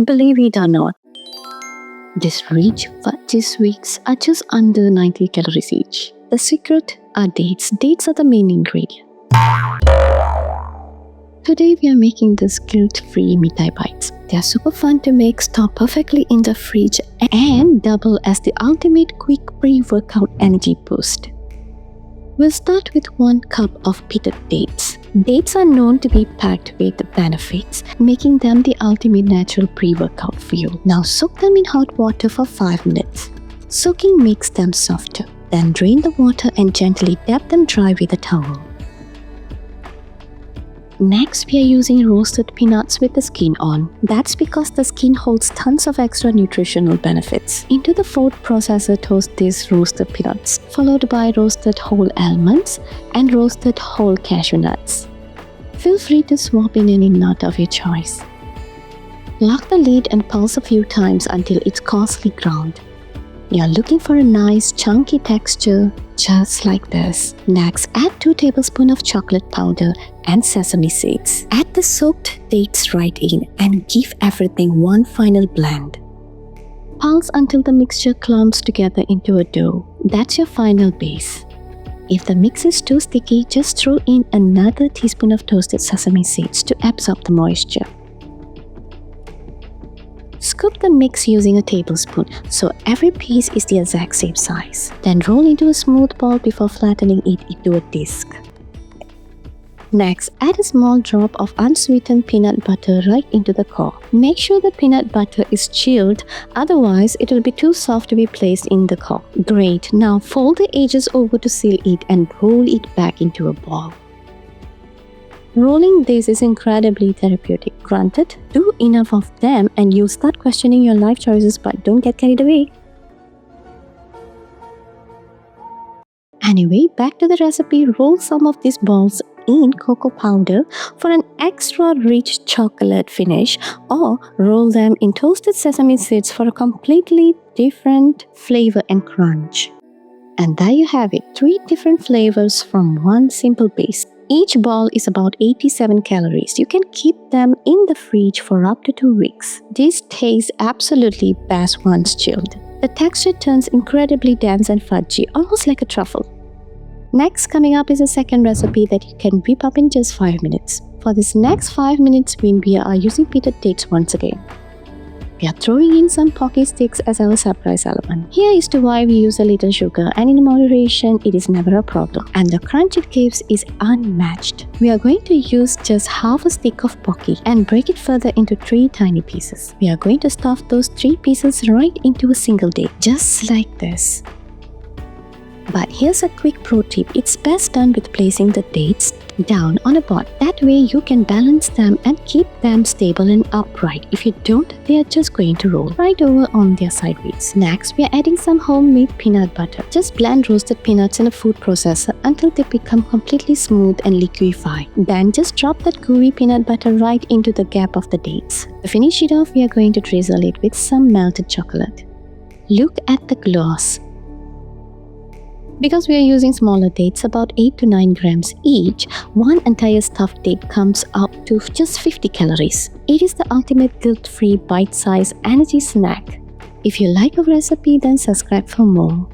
Believe it or not, these rich fudgy sweets are just under 90 calories each. The secret are dates. Dates are the main ingredient. Today we are making these guilt-free mithai bites. They are super fun to make, store perfectly in the fridge, and double as the ultimate quick pre-workout energy boost. We'll start with 1 cup of pitted dates. Dates are known to be packed with benefits, making them the ultimate natural pre-workout fuel. Now soak them in hot water for 5 minutes. Soaking makes them softer. Then drain the water and gently dab them dry with a towel. Next, we are using roasted peanuts with the skin on. That's because the skin holds tons of extra nutritional benefits. Into the food processor, toast these roasted peanuts, followed by roasted whole almonds and roasted whole cashew nuts. Feel free to swap in any nut of your choice. Lock the lid and pulse a few times until it's coarsely ground. You're looking for a nice chunky texture, just like this. Next, add 2 tablespoons of chocolate powder and sesame seeds. Add the soaked dates right in and give everything one final blend. Pulse until the mixture clumps together into a dough. That's your final base. If the mix is too sticky, just throw in another teaspoon of toasted sesame seeds to absorb the moisture. Scoop the mix using a tablespoon so every piece is the exact same size. Then roll into a smooth ball before flattening it into a disc. Next, add a small drop of unsweetened peanut butter right into the core. Make sure the peanut butter is chilled, otherwise it will be too soft to be placed in the core. Great, now fold the edges over to seal it and roll it back into a ball. Rolling this is incredibly therapeutic. Granted, do enough of them and you'll start questioning your life choices, but don't get carried away. Anyway, back to the recipe. Roll some of these balls in cocoa powder for an extra rich chocolate finish, or roll them in toasted sesame seeds for a completely different flavor and crunch. And there you have it, 3 different flavors from one simple base. Each ball is about 87 calories. You can keep them in the fridge for up to 2 weeks. This tastes absolutely best once chilled. The texture turns incredibly dense and fudgy, almost like a truffle. Next, coming up is a second recipe that you can whip up in just 5 minutes. For this next 5 minutes, we are using pitted dates once again. We are throwing in some Pocky sticks as our surprise element. Here is to why we use a little sugar, and in moderation, it is never a problem. And the crunch it gives is unmatched. We are going to use just half a stick of Pocky and break it further into 3 tiny pieces. We are going to stuff those 3 pieces right into a single date, just like this. But here's a quick pro tip. It's best done with placing the dates down on a board. That way you can balance them and keep them stable and upright. If you don't, they are just going to roll right over on their sideways. Next, we are adding some homemade peanut butter. Just blend roasted peanuts in a food processor until they become completely smooth and liquefy. Then just drop that gooey peanut butter right into the gap of the dates. To finish it off, we are going to drizzle it with some melted chocolate. Look at the gloss. Because we are using smaller dates, about 8 to 9 grams each, one entire stuffed date comes up to just 50 calories. It is the ultimate guilt-free bite-sized energy snack. If you like our recipe, then subscribe for more.